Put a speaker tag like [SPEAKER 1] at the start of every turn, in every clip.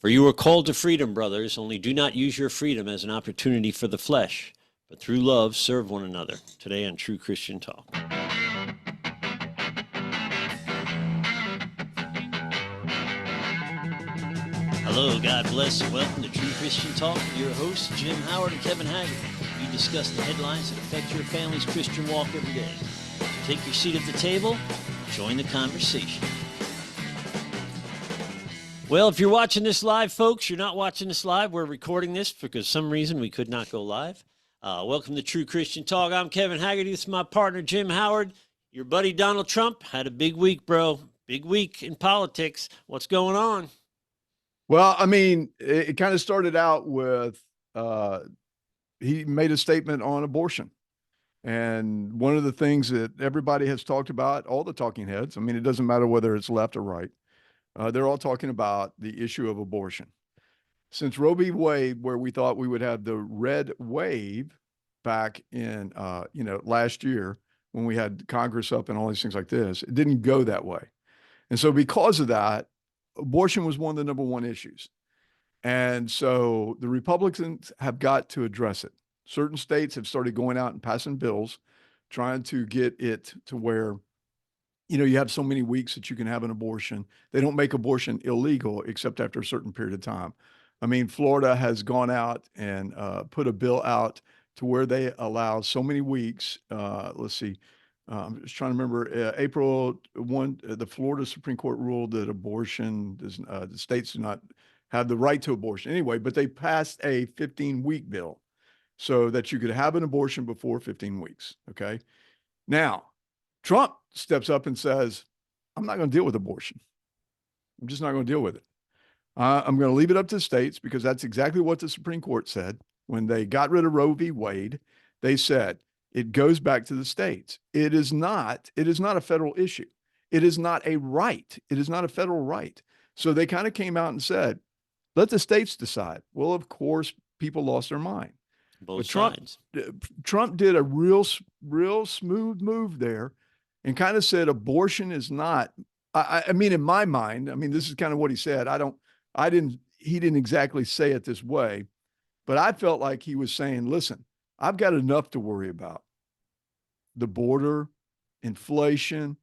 [SPEAKER 1] For you are called to freedom, brothers, only do not use your freedom as an opportunity for the flesh, but through love serve one another. Today on True Christian Talk. Hello, God bless, and welcome to True Christian Talk with your hosts, Jim Howard and Kevin Haggard. We discuss the headlines that affect your family's Christian walk every day. So take your seat at the table, join the conversation. Well, if you're watching this live, folks, you're not watching this live. We're recording this because some reason we could not go live. Welcome to True Christian Talk. I'm Kevin Haggard. This is my partner, Jim Howard. Your buddy, Donald Trump, had a big week, bro. Big week in politics. What's going on?
[SPEAKER 2] Well, I mean, it kind of started out with he made a statement on abortion. And one of the things that everybody has talked about, all the talking heads, I mean, it doesn't matter whether it's left or right, they're all talking about the issue of abortion. Since Roe v. Wade, where we thought we would have the red wave back in, last year when we had Congress up and all these things like this, it didn't go that way. And so because of that, abortion was one of the number one issues. And so the Republicans have got to address it. Certain states have started going out and passing bills, trying to get it to where, you have so many weeks that you can have an abortion. They don't make abortion illegal except after a certain period of time. I mean, Florida has gone out and put a bill out to where they allow so many weeks. Let's see. I'm just trying to remember, April 1, the Florida Supreme Court ruled that abortion, the states do not have the right to abortion anyway, but they passed a 15-week bill so that you could have an abortion before 15 weeks, okay? Now, Trump steps up and says, I'm not going to deal with abortion. I'm just not going to deal with it. I'm going to leave it up to the states because that's exactly what the Supreme Court said. When they got rid of Roe v. Wade, they said, it goes back to the states. It is not a federal issue. It is not a right. It is not a federal right. So they kind of came out and said, let the states decide. Well, of course, people lost their mind.
[SPEAKER 1] Both sides.
[SPEAKER 2] Trump did a real smooth move there and kind of said abortion is not, I mean, in my mind, I mean, this is kind of what he said. He didn't exactly say it this way, but I felt like he was saying, listen, I've got enough to worry about. The border, inflation,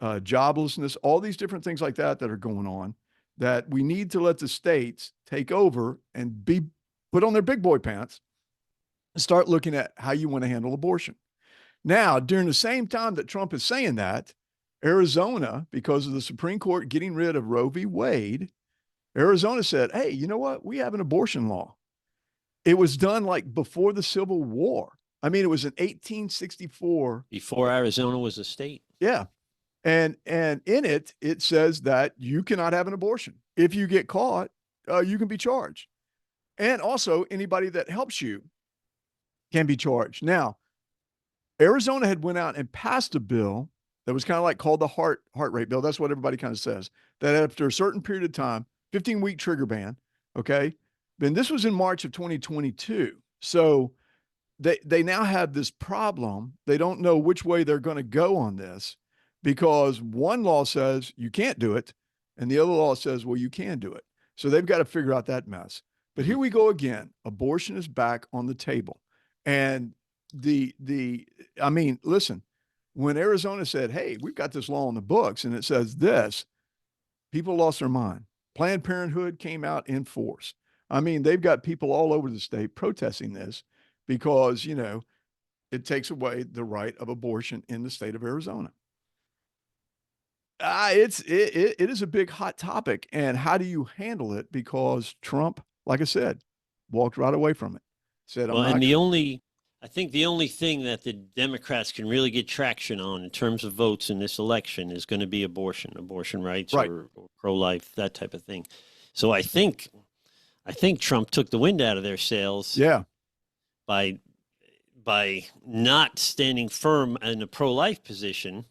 [SPEAKER 2] joblessness, all these different things like that are going on, that we need to let the states take over and put on their big boy pants and start looking at how you want to handle abortion. Now, during the same time that Trump is saying that, Arizona, because of the Supreme Court getting rid of Roe v. Wade, Arizona said, hey, you know what? We have an abortion law. It was done like before the Civil War. I mean, it was in 1864.
[SPEAKER 1] Before Arizona was a state.
[SPEAKER 2] Yeah. And in it says that you cannot have an abortion. If you get caught, you can be charged. And also anybody that helps you can be charged. Now, Arizona had went out and passed a bill that was kind of like called the heart rate bill. That's what everybody kind of says, that after a certain period of time, 15-week trigger ban, okay? Then this was in March of 2022. So they now have this problem. They don't know which way they're going to go on this because one law says you can't do it and the other law says, well, you can do it. So they've got to figure out that mess. But here we go again. Abortion is back on the table. And I mean, listen, when Arizona said, hey, we've got this law on the books and it says this, people lost their mind. Planned Parenthood came out in force. I mean, they've got people all over the state protesting this because, it takes away the right of abortion in the state of Arizona. It is a big hot topic. And how do you handle it? Because Trump, like I said, walked right away from it. Said,
[SPEAKER 1] well, and I think the only thing that the Democrats can really get traction on in terms of votes in this election is going to be abortion rights,
[SPEAKER 2] right,
[SPEAKER 1] or pro-life, that type of thing. So I think Trump took the wind out of their sails.
[SPEAKER 2] Yeah.
[SPEAKER 1] By not standing firm in a pro-life position,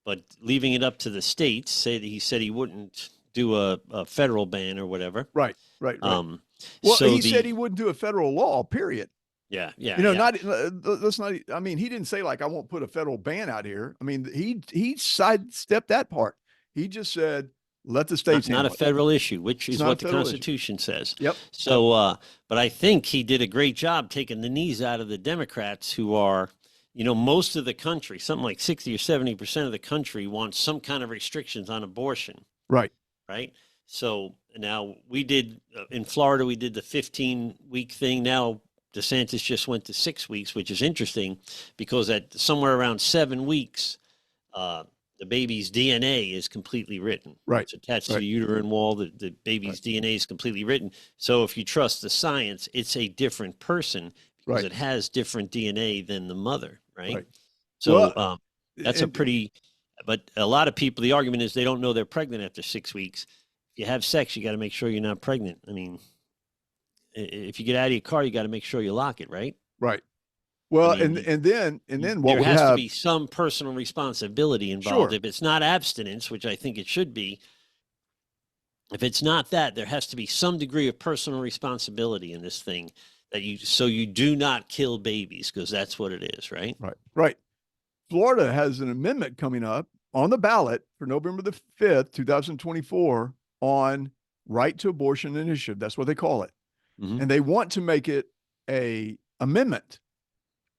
[SPEAKER 1] but leaving it up to the states. He said he wouldn't do a federal ban or whatever.
[SPEAKER 2] Right. Well,
[SPEAKER 1] so
[SPEAKER 2] he said he wouldn't do a federal law, period.
[SPEAKER 1] Yeah.
[SPEAKER 2] Let's not, I mean, he didn't say like, I won't put a federal ban out here. I mean, he sidestepped that part. He just said, Let the states
[SPEAKER 1] Not a
[SPEAKER 2] handle it.
[SPEAKER 1] federal issue, which
[SPEAKER 2] It's
[SPEAKER 1] is
[SPEAKER 2] not a
[SPEAKER 1] what the
[SPEAKER 2] federal issue.
[SPEAKER 1] Constitution says.
[SPEAKER 2] Yep.
[SPEAKER 1] So, but I think he did a great job taking the knees out of the Democrats who are, most of the country, something like 60 or 70% of the country wants some kind of restrictions on abortion.
[SPEAKER 2] Right.
[SPEAKER 1] Right. So now we did in Florida, we did the 15-week thing. Now DeSantis just went to 6 weeks, which is interesting because at somewhere around 7 weeks, the baby's DNA is completely written.
[SPEAKER 2] Right.
[SPEAKER 1] It's attached to
[SPEAKER 2] Right.
[SPEAKER 1] the uterine wall. The baby's DNA is completely written. So if you trust the science, it's a different person because
[SPEAKER 2] Right.
[SPEAKER 1] it has different DNA than the mother. Right.
[SPEAKER 2] Right.
[SPEAKER 1] So
[SPEAKER 2] Well,
[SPEAKER 1] that's a
[SPEAKER 2] and-
[SPEAKER 1] pretty, but a lot of people, the argument is they don't know they're pregnant after 6 weeks. If you have sex, you got to make sure you're not pregnant. I mean, if you get out of your car, you got to make sure you lock it, right?
[SPEAKER 2] Right. Well,
[SPEAKER 1] I mean,
[SPEAKER 2] and then what
[SPEAKER 1] there
[SPEAKER 2] we
[SPEAKER 1] has to
[SPEAKER 2] have,
[SPEAKER 1] be some personal responsibility involved.
[SPEAKER 2] Sure.
[SPEAKER 1] If it's not abstinence, which I think it should be, if it's not that, there has to be some degree of personal responsibility in this thing so you do not kill babies, because that's what it is, right?
[SPEAKER 2] Right. Right. Florida has an amendment coming up on the ballot for November the 5th, 2024 on right to abortion initiative. That's what they call it.
[SPEAKER 1] Mhm.
[SPEAKER 2] And they want to make it a amendment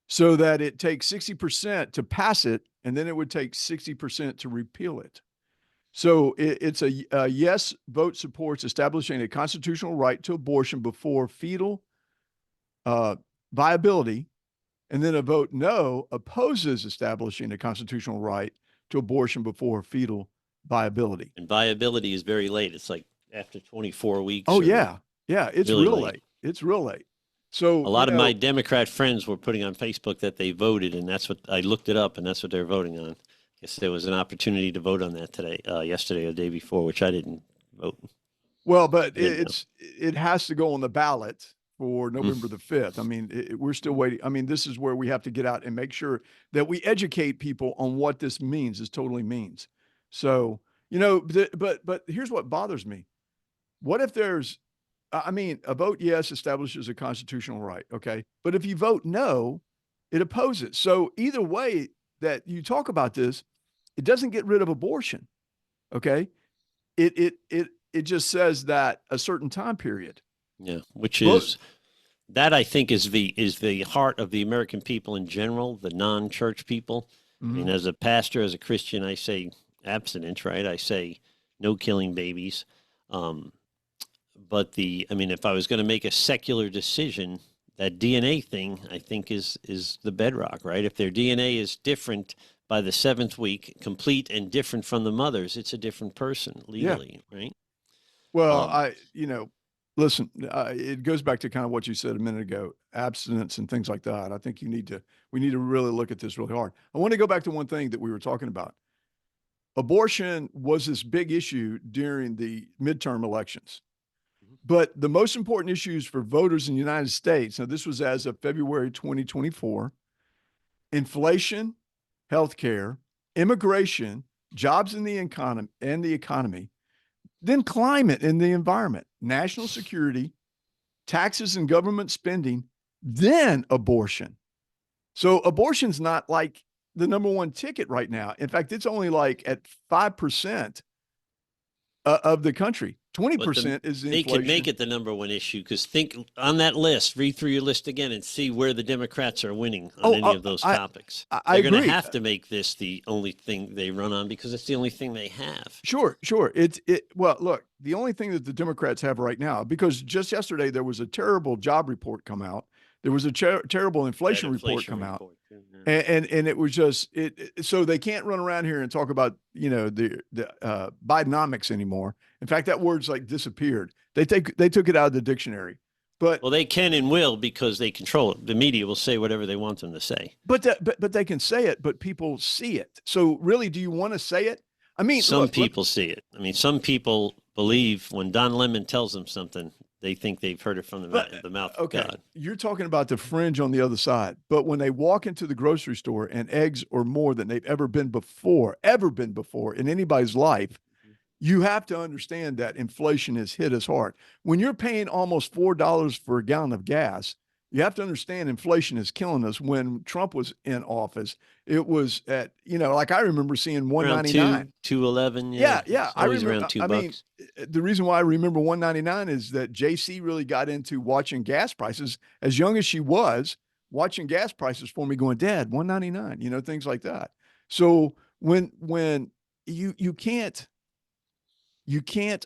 [SPEAKER 2] so that it takes 60% to pass it, and then it would take 60% to repeal it. So it's a yes vote supports establishing a constitutional right to abortion before fetal viability, and then a vote no opposes establishing a constitutional right to abortion before fetal viability.
[SPEAKER 1] And viability is very late. It's like after 24 weeks.
[SPEAKER 2] Oh,
[SPEAKER 1] or
[SPEAKER 2] yeah. Yeah. It's
[SPEAKER 1] really
[SPEAKER 2] real
[SPEAKER 1] late.
[SPEAKER 2] late. It's real late. So
[SPEAKER 1] A lot of my Democrat friends were putting on Facebook that they voted, and that's what I looked it up, and that's what they're voting on. I guess there was an opportunity to vote on that today, yesterday or the day before, which I didn't vote.
[SPEAKER 2] Well, but
[SPEAKER 1] Yeah.
[SPEAKER 2] it has to go on the ballot for November the 5th. I mean, we're still waiting. I mean, this is where we have to get out and make sure that we educate people on what this means, this totally means. So, but here's what bothers me. What if there's, I mean, a vote yes establishes a constitutional right, okay? But if you vote no, it opposes. So either way that you talk about this, it doesn't get rid of abortion, okay? It just says that a certain time period.
[SPEAKER 1] Yeah, which is that I think is the heart of the American people in general, the non-church people. I mean, as a pastor, as a Christian, I say abstinence, right? I say no killing babies. But if I was going to make a secular decision, that DNA thing, I think is the bedrock, right? If their DNA is different by the 7th week, complete and different from the mother's, it's a different person legally, right?
[SPEAKER 2] Well, listen, it goes back to kind of what you said a minute ago, abstinence and things like that. I think we need to really look at this really hard. I want to go back to one thing that we were talking about. Abortion was this big issue during the midterm elections. But the most important issues for voters in the United States, now this was as of February 2024, inflation, healthcare, immigration, jobs in the economy, then climate and the environment, national security, taxes and government spending, then abortion. So abortion's not like the number one ticket right now. In fact, it's only like at 5% of the country. 20% is the
[SPEAKER 1] They
[SPEAKER 2] inflation.
[SPEAKER 1] could make it the number one issue, because think on that list, read through your list again and see where the Democrats are winning on any of those topics.
[SPEAKER 2] I
[SPEAKER 1] They're going to
[SPEAKER 2] agree.
[SPEAKER 1] have to make this the only thing they run on because it's the only thing they have.
[SPEAKER 2] Sure. Well, look, the only thing that the Democrats have right now, because just yesterday there was a terrible job report come out. There was a terrible inflation report come out. And it was just so they can't run around here and talk about, the Bidenomics anymore. In fact, that word's like disappeared. They took it out of the dictionary. But
[SPEAKER 1] they can and will, because they control it. The media will say whatever they want them to say.
[SPEAKER 2] But they can say it, but people see it. So really, do you want to say it? I mean,
[SPEAKER 1] some people see it. I mean, some people believe when Don Lemon tells them something, they think they've heard it from the mouth of God.
[SPEAKER 2] You're talking about the fringe on the other side. But when they walk into the grocery store and eggs are more than they've ever been before in anybody's life, you have to understand that inflation has hit us hard. When you're paying almost $4 for a gallon of gas, You have to understand inflation is killing us. When Trump was in office, it was at, like I remember seeing
[SPEAKER 1] Around
[SPEAKER 2] 199.
[SPEAKER 1] 211. Yeah.
[SPEAKER 2] Yeah, yeah.
[SPEAKER 1] It's
[SPEAKER 2] I
[SPEAKER 1] always
[SPEAKER 2] remember.
[SPEAKER 1] around two
[SPEAKER 2] I mean,
[SPEAKER 1] bucks.
[SPEAKER 2] the reason why I remember 199 is that JC really got into watching gas prices as young as she was, watching gas prices for me, going, Dad, 199, things like that. So when you can't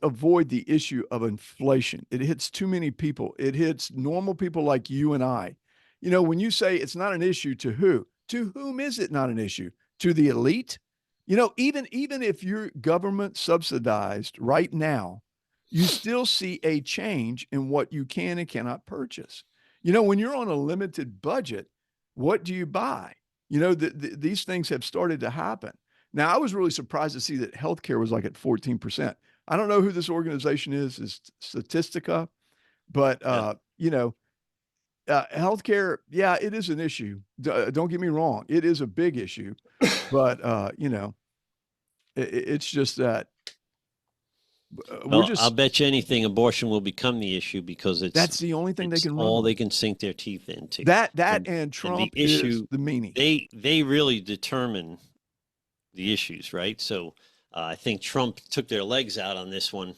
[SPEAKER 2] avoid the issue of inflation. It hits too many people. It hits normal people like you and I. When you say it's not an issue, to who? To whom is it not an issue? To the elite? Even if you're government subsidized right now, you still see a change in what you can and cannot purchase. When you're on a limited budget, what do you buy? These things have started to happen. Now, I was really surprised to see that healthcare was like at 14%. I don't know who this organization is Statistica, but
[SPEAKER 1] Yeah.
[SPEAKER 2] Healthcare, yeah, it is an issue. Don't get me wrong, it is a big issue, but it's just that we're
[SPEAKER 1] Well, I'll
[SPEAKER 2] just
[SPEAKER 1] bet you anything abortion will become the issue because
[SPEAKER 2] that's the only thing they
[SPEAKER 1] it's
[SPEAKER 2] can run
[SPEAKER 1] all
[SPEAKER 2] on.
[SPEAKER 1] they can sink their teeth into.
[SPEAKER 2] That
[SPEAKER 1] And
[SPEAKER 2] and
[SPEAKER 1] the
[SPEAKER 2] Trump is
[SPEAKER 1] issue,
[SPEAKER 2] the meanie.
[SPEAKER 1] they really determine the issues, right? So I think Trump took their legs out on this one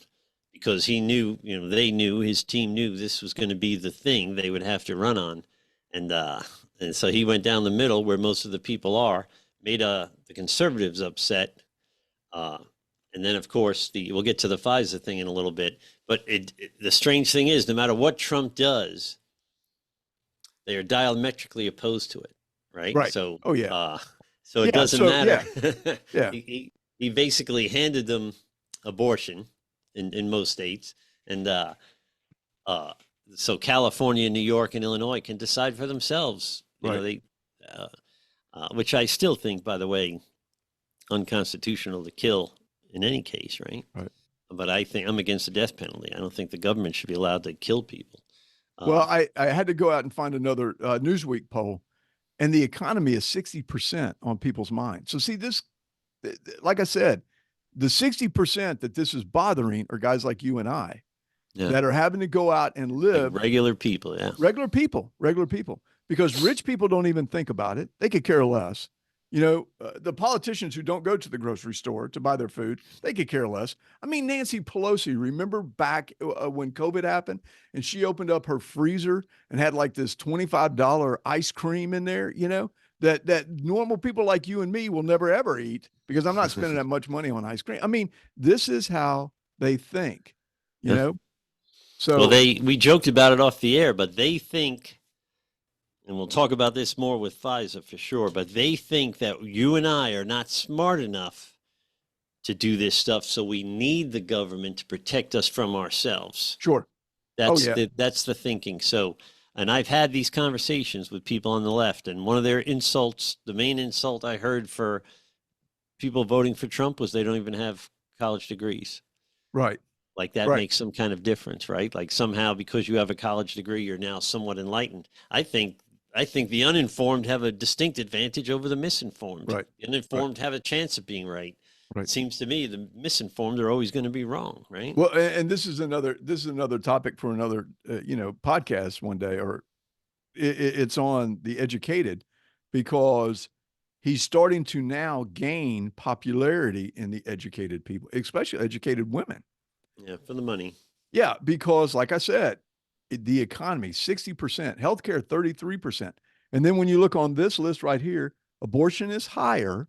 [SPEAKER 1] because he knew, they knew, his team knew this was going to be the thing they would have to run on, and so he went down the middle where most of the people are, made the conservatives upset, uh, and then of course we'll get to the FISA thing in a little bit. But the strange thing is, no matter what Trump does, they are diametrically opposed to it, right?
[SPEAKER 2] Right. Oh yeah.
[SPEAKER 1] So it
[SPEAKER 2] Yeah.
[SPEAKER 1] doesn't
[SPEAKER 2] So
[SPEAKER 1] matter.
[SPEAKER 2] yeah. Yeah.
[SPEAKER 1] He basically handed them abortion in most states, and uh, so California, New York, and Illinois can decide for themselves.
[SPEAKER 2] Right.
[SPEAKER 1] Uh, which I still think, by the way, unconstitutional to kill in any case, right?
[SPEAKER 2] Right.
[SPEAKER 1] But I think I'm against the death penalty. I don't think the government should be allowed to kill people.
[SPEAKER 2] Well, I had to go out and find another Newsweek poll, and the economy is 60% on people's minds. So see this, like I said, the 60% that this is bothering are guys like you and I
[SPEAKER 1] Yeah.
[SPEAKER 2] that are having to go out and live
[SPEAKER 1] Like regular people. Yeah.
[SPEAKER 2] regular people, because rich people don't even think about it. They could care less. The politicians who don't go to the grocery store to buy their food, they could care less. I mean, Nancy Pelosi, remember back when COVID happened and she opened up her freezer and had like this $25 ice cream in there, that normal people like you and me will never ever eat because I'm not spending that much money on ice cream. I mean, this is how they think, you know? So,
[SPEAKER 1] well, we joked about it off the air, but they think, and we'll talk about this more with FISA for sure, but they think that you and I are not smart enough to do this stuff, so we need the government to protect us from ourselves.
[SPEAKER 2] sure.
[SPEAKER 1] That's
[SPEAKER 2] yeah.
[SPEAKER 1] that's the thinking. So, and I've had these conversations with people on the left, and one of their insults, the main insult I heard for people voting for Trump was they don't even have college degrees.
[SPEAKER 2] Right.
[SPEAKER 1] Like that
[SPEAKER 2] Right.
[SPEAKER 1] makes some kind of difference, right? Like somehow because you have a college degree, you're now somewhat enlightened. I think the uninformed have a distinct advantage over the misinformed.
[SPEAKER 2] Right.
[SPEAKER 1] The uninformed have a chance of being right.
[SPEAKER 2] Right.
[SPEAKER 1] It seems to me the misinformed are always going to be wrong, right?
[SPEAKER 2] Well, and this is another topic for another podcast one day, or it's on the educated, because he's starting to now gain popularity in the educated people, especially educated women.
[SPEAKER 1] Yeah, for the money.
[SPEAKER 2] Yeah, because like I said, the economy 60%, healthcare 33%, and then when you look on this list right here, abortion is higher,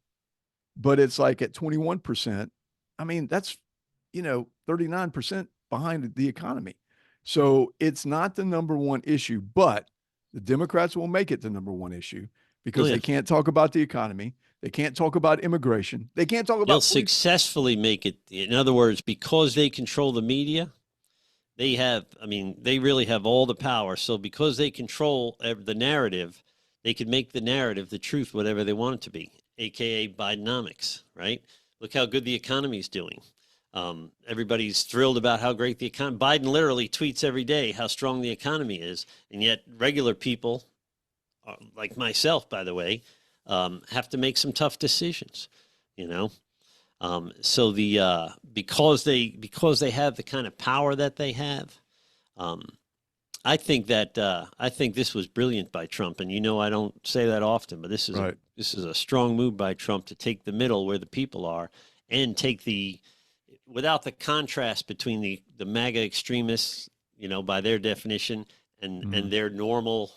[SPEAKER 2] but it's like at 21%. I mean, that's 39% behind the economy. So it's not the number one issue, but the Democrats will make it the number one issue because they can't talk about the economy. They can't talk about immigration. They can't talk about.
[SPEAKER 1] They'll successfully make it. In other words, because they control the media, they really have all the power. So because they control the narrative, they can make the narrative, the truth, whatever they want it to be, AKA Bidenomics, right? Look how good the economy is doing. Everybody's thrilled about how great the economy. Biden literally tweets every day how strong the economy is, and yet regular people, like myself, by the way, have to make some tough decisions. So because they have the kind of power that they have, I think that I think this was brilliant by Trump, and I don't say that often, but
[SPEAKER 2] Right.
[SPEAKER 1] this is a strong move by Trump to take the middle where the people are, and take the without the contrast between the MAGA extremists, by their definition, and
[SPEAKER 2] Mhm.
[SPEAKER 1] their normal,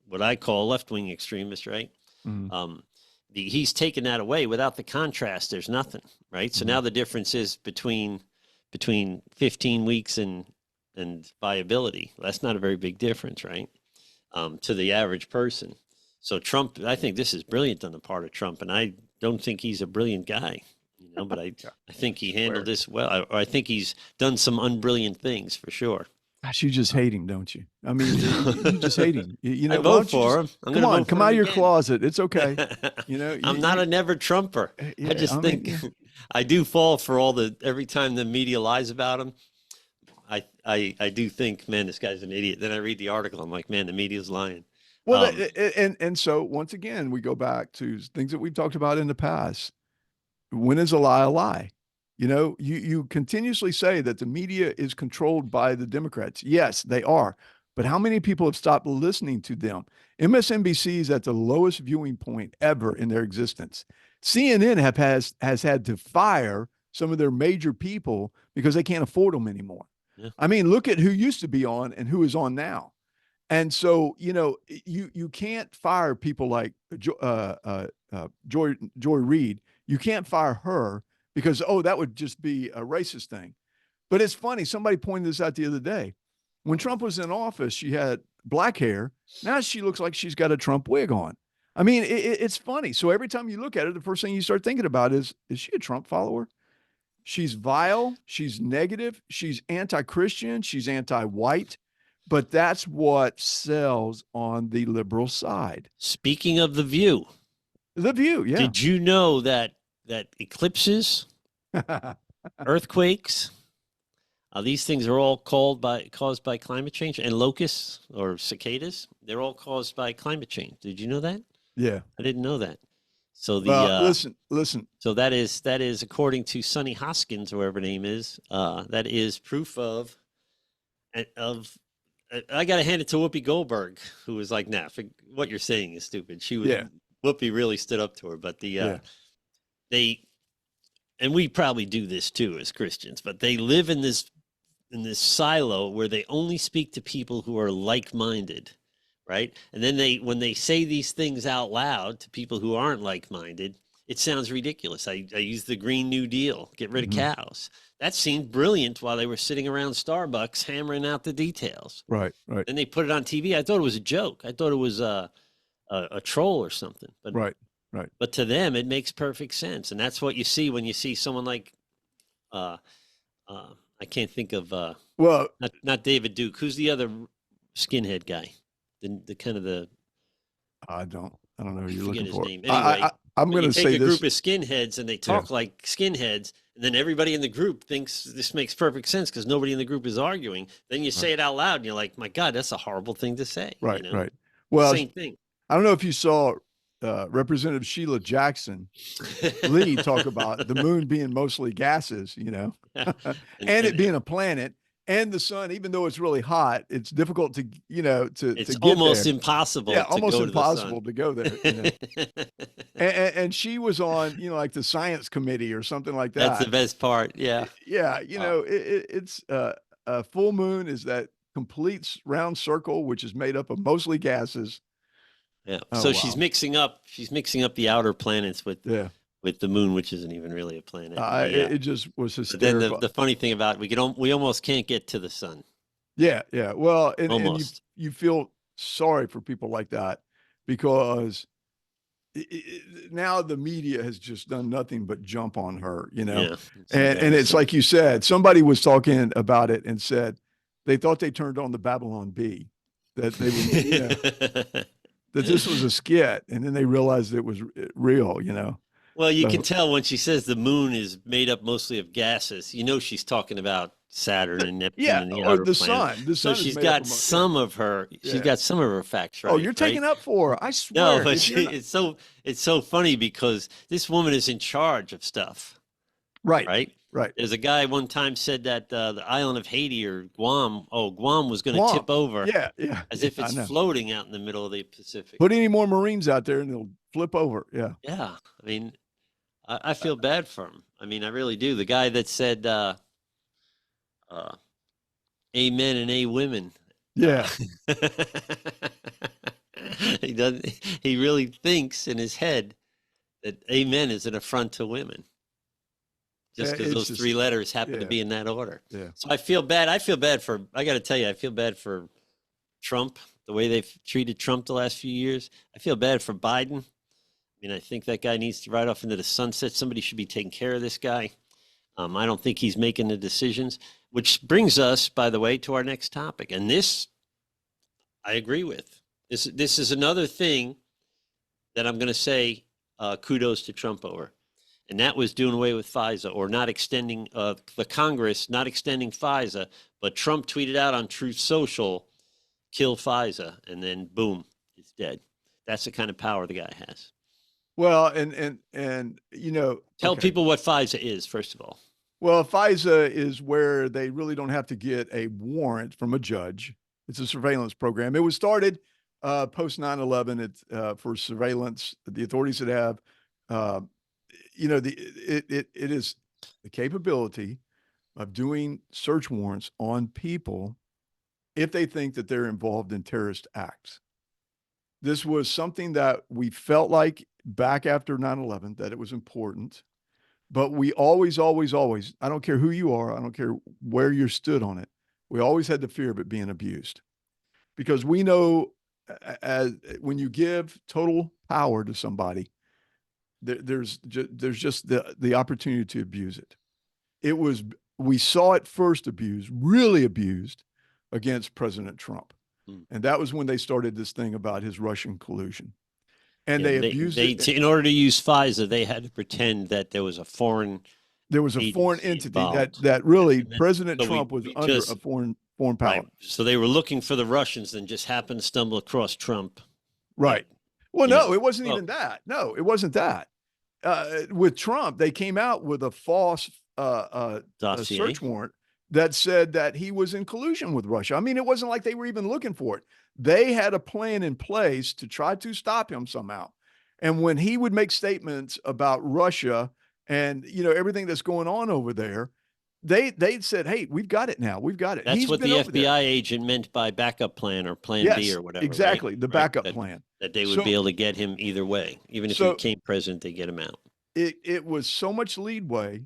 [SPEAKER 1] what I call left wing extremists, right?
[SPEAKER 2] Mhm.
[SPEAKER 1] Um, he's taken that away. Without the contrast, there's nothing, right? So now
[SPEAKER 2] Mhm.
[SPEAKER 1] the difference is between 15 weeks and viability. That's not a very big difference, right? To the average person. So Trump, I think this is brilliant on the part of Trump, and I don't think he's a brilliant guy, but
[SPEAKER 2] Yeah.
[SPEAKER 1] I think he handled
[SPEAKER 2] Swear.
[SPEAKER 1] this well, or I think he's done some unbrilliant things for sure.
[SPEAKER 2] Gosh, you just hate him, don't you? I mean, you just hate him.
[SPEAKER 1] I
[SPEAKER 2] Why
[SPEAKER 1] vote
[SPEAKER 2] don't you
[SPEAKER 1] for
[SPEAKER 2] just
[SPEAKER 1] him. I'm going
[SPEAKER 2] come
[SPEAKER 1] to
[SPEAKER 2] on,
[SPEAKER 1] vote
[SPEAKER 2] come
[SPEAKER 1] for
[SPEAKER 2] out
[SPEAKER 1] him
[SPEAKER 2] of your
[SPEAKER 1] again.
[SPEAKER 2] closet. It's okay.
[SPEAKER 1] I'm not a never Trumper. I
[SPEAKER 2] yeah.
[SPEAKER 1] just
[SPEAKER 2] I mean,
[SPEAKER 1] think
[SPEAKER 2] yeah.
[SPEAKER 1] I do fall for every time the media lies about him. I do think, man, this guy's an idiot. Then I read the article. I'm like, man, the media's lying.
[SPEAKER 2] Well,
[SPEAKER 1] Um,
[SPEAKER 2] and so once again, we go back to things that we've talked about in the past. When is a lie a lie? You continuously say that the media is controlled by the Democrats. Yes, they are. But how many people have stopped listening to them? MSNBC is at the lowest viewing point ever in their existence. CNN has had to fire some of their major people because they can't afford them anymore.
[SPEAKER 1] yeah.
[SPEAKER 2] I mean, look at who used to be on and who is on now. And so, you can't fire people like Joy Reid. You can't fire her because, oh, that would just be a racist thing. But it's funny. Somebody pointed this out the other day. When Trump was in office, she had black hair. Now she looks like she's got a Trump wig on. I mean, it's funny. So every time you look at her, the first thing you start thinking about is she a Trump follower? She's vile. She's negative. She's anti Christian. She's anti white. But that's what sells on the liberal side.
[SPEAKER 1] Speaking of the View,
[SPEAKER 2] The View, yeah.
[SPEAKER 1] did you know that eclipses, earthquakes, these things are all caused by climate change, and locusts or cicadas, they're all caused by climate change. Did you know that?
[SPEAKER 2] Yeah.
[SPEAKER 1] I didn't know that. So
[SPEAKER 2] Well, listen.
[SPEAKER 1] so that is according to Sonny Hoskins, or whatever her name is. That is proof of. I got to hand it to Whoopi Goldberg, who was like, "Nah, what you're saying is stupid."
[SPEAKER 2] Yeah.
[SPEAKER 1] Whoopi really stood up to her, but
[SPEAKER 2] Yeah.
[SPEAKER 1] they, and we probably do this too as Christians, but they live in this silo where they only speak to people who are like-minded, right? And then when they say these things out loud to people who aren't like-minded, it sounds ridiculous. I use the Green New Deal, get rid of
[SPEAKER 2] Mhm.
[SPEAKER 1] cows. That seemed brilliant while they were sitting around Starbucks hammering out the details.
[SPEAKER 2] Right. Right.
[SPEAKER 1] Then they put it on TV. I thought it was a joke. I thought it was a troll or something.
[SPEAKER 2] Right. Right.
[SPEAKER 1] But to them, it makes perfect sense, and that's what you see when you see someone like uh, I can't think of
[SPEAKER 2] Well,
[SPEAKER 1] not David Duke. Who's the other skinhead guy? The kind of the
[SPEAKER 2] I don't know who
[SPEAKER 1] I
[SPEAKER 2] you're
[SPEAKER 1] forget
[SPEAKER 2] looking
[SPEAKER 1] his
[SPEAKER 2] for.
[SPEAKER 1] name. Anyway,
[SPEAKER 2] I'm
[SPEAKER 1] when
[SPEAKER 2] going
[SPEAKER 1] you
[SPEAKER 2] to
[SPEAKER 1] take
[SPEAKER 2] say
[SPEAKER 1] a group
[SPEAKER 2] this.
[SPEAKER 1] of skinheads and they talk like skinheads, and then everybody in the group thinks this makes perfect sense because nobody in the group is arguing. Then you
[SPEAKER 2] Right.
[SPEAKER 1] say it out loud, and you're like, "My God, that's a horrible thing to say."
[SPEAKER 2] Right. Right. Well,
[SPEAKER 1] Same thing.
[SPEAKER 2] I don't know if you saw Representative Sheila Jackson Lee talk about the moon being mostly gases, and it being a planet, and the sun, even though it's really hot, it's difficult to,
[SPEAKER 1] it's
[SPEAKER 2] to get
[SPEAKER 1] almost
[SPEAKER 2] there.
[SPEAKER 1] impossible
[SPEAKER 2] Yeah,
[SPEAKER 1] to
[SPEAKER 2] almost
[SPEAKER 1] go to the sun.
[SPEAKER 2] impossible to go there. And she was on, like the science committee or something like
[SPEAKER 1] That's the
[SPEAKER 2] that.
[SPEAKER 1] best part. Yeah.
[SPEAKER 2] Yeah,
[SPEAKER 1] Uh,
[SPEAKER 2] it's a full moon is that complete round circle, which is made up of mostly gases.
[SPEAKER 1] yeah.
[SPEAKER 2] Oh
[SPEAKER 1] So she's
[SPEAKER 2] wow,
[SPEAKER 1] mixing up the outer planets
[SPEAKER 2] yeah.
[SPEAKER 1] with the moon, which isn't even really a planet. And
[SPEAKER 2] It just was
[SPEAKER 1] but then
[SPEAKER 2] hysterical.
[SPEAKER 1] the funny thing about it, we almost can't get to the sun.
[SPEAKER 2] Yeah, yeah. Well, and you
[SPEAKER 1] Almost.
[SPEAKER 2] you feel sorry for people like that because now the media has just done nothing but jump on her,
[SPEAKER 1] Yeah. It's
[SPEAKER 2] and it's
[SPEAKER 1] embarrassing.
[SPEAKER 2] like you said, somebody was talking about it and said they thought they turned on the Babylon Bee, that they were, that this was a skit, and then they realized it was real.
[SPEAKER 1] Well, you can
[SPEAKER 2] So
[SPEAKER 1] tell when she says the moon is made up mostly of gases. She's talking about Saturn and Neptune
[SPEAKER 2] yeah,
[SPEAKER 1] and the
[SPEAKER 2] or
[SPEAKER 1] outer
[SPEAKER 2] the
[SPEAKER 1] planets.
[SPEAKER 2] sun. The
[SPEAKER 1] So
[SPEAKER 2] sun is made up of
[SPEAKER 1] she's
[SPEAKER 2] yeah.
[SPEAKER 1] got some of her facts
[SPEAKER 2] Oh,
[SPEAKER 1] right,
[SPEAKER 2] you're
[SPEAKER 1] right?
[SPEAKER 2] taking up for her. I
[SPEAKER 1] No,
[SPEAKER 2] swear.
[SPEAKER 1] but
[SPEAKER 2] If you're not,
[SPEAKER 1] it's so funny because this woman is in charge of stuff.
[SPEAKER 2] Right.
[SPEAKER 1] right?
[SPEAKER 2] Right.
[SPEAKER 1] There's a guy one time said that the island of Haiti or Guam, Guam was going to
[SPEAKER 2] Guam.
[SPEAKER 1] tip over
[SPEAKER 2] Yeah. Yeah.
[SPEAKER 1] as
[SPEAKER 2] Yeah.
[SPEAKER 1] if
[SPEAKER 2] I
[SPEAKER 1] it's
[SPEAKER 2] know.
[SPEAKER 1] floating out in the middle of the Pacific.
[SPEAKER 2] Put any more Marines out there and they'll flip over. Yeah.
[SPEAKER 1] Yeah, I mean, I feel bad for him. I mean, I really do. The guy that said uh, "Amen" and "A women." Uh,
[SPEAKER 2] Yeah.
[SPEAKER 1] he doesn't. He really thinks in his head that "Amen" is an affront to women, just because
[SPEAKER 2] It's
[SPEAKER 1] those
[SPEAKER 2] just,
[SPEAKER 1] three letters happen to
[SPEAKER 2] yeah.
[SPEAKER 1] be in that order.
[SPEAKER 2] Yeah.
[SPEAKER 1] So I feel bad. I feel bad for. I got to tell you, I feel bad for Trump. The way they've treated Trump the last few years. I feel bad for Biden. I mean, I think that guy needs to ride off into the sunset. Somebody should be taking care of this guy. I don't think he's making the decisions, which brings us, by the way, to our next topic. And this, I agree with. This is another thing that I'm going to say kudos to Trump over. And that was doing away with FISA or not extending the Congress, not extending FISA. But Trump tweeted out on Truth Social, kill FISA. And then boom, it's dead. That's the kind of power the guy has.
[SPEAKER 2] Well, and you know,
[SPEAKER 1] Tell
[SPEAKER 2] okay.
[SPEAKER 1] people what FISA is, first of all.
[SPEAKER 2] Well, FISA is where they really don't have to get a warrant from a judge. It's a surveillance program. It was started post 9/11. It's for surveillance. The authorities that have, uh, you know, it is the capability of doing search warrants on people if they think that they're involved in terrorist acts. This was something that we felt like back after 9/11 that it was important, but we always, always, always, I don't care who you are, I don't care where you're stood on it, we always had the fear of it being abused because we know as when you give total power to somebody, there's just the opportunity to abuse it. It was we saw it first abused, really abused against President Trump.
[SPEAKER 1] Mm.
[SPEAKER 2] And that was when they started this thing about his Russian collusion. And
[SPEAKER 1] Yeah,
[SPEAKER 2] they abused it.
[SPEAKER 1] in order to use FISA, they had to pretend that there was a foreign
[SPEAKER 2] There was a foreign
[SPEAKER 1] agency
[SPEAKER 2] entity that
[SPEAKER 1] involved.
[SPEAKER 2] really
[SPEAKER 1] And then,
[SPEAKER 2] President
[SPEAKER 1] so
[SPEAKER 2] Trump was
[SPEAKER 1] we
[SPEAKER 2] under
[SPEAKER 1] just
[SPEAKER 2] a foreign power.
[SPEAKER 1] right. So they were looking for the Russians, and just happened to stumble across Trump.
[SPEAKER 2] Right.
[SPEAKER 1] But,
[SPEAKER 2] Well,
[SPEAKER 1] you
[SPEAKER 2] no,
[SPEAKER 1] know,
[SPEAKER 2] it wasn't
[SPEAKER 1] well,
[SPEAKER 2] even that. No, it wasn't that. With Trump, they came out with a false a
[SPEAKER 1] dossier.
[SPEAKER 2] search warrant that said that he was in collusion with Russia. I mean, it wasn't like they were even looking for it. They had a plan in place to try to stop him somehow. And when he would make statements about Russia and you know everything that's going on over there, they said, "Hey, we've got it now. We've got it."
[SPEAKER 1] That's
[SPEAKER 2] He's
[SPEAKER 1] what
[SPEAKER 2] been
[SPEAKER 1] the
[SPEAKER 2] over there.
[SPEAKER 1] FBI agent meant by backup plan or plan B
[SPEAKER 2] Yes,
[SPEAKER 1] or whatever.
[SPEAKER 2] exactly. The
[SPEAKER 1] Right?
[SPEAKER 2] backup plan.
[SPEAKER 1] That they would
[SPEAKER 2] So
[SPEAKER 1] be able to get him either way, even if he
[SPEAKER 2] so
[SPEAKER 1] became president, they get him out.
[SPEAKER 2] it was so much leadway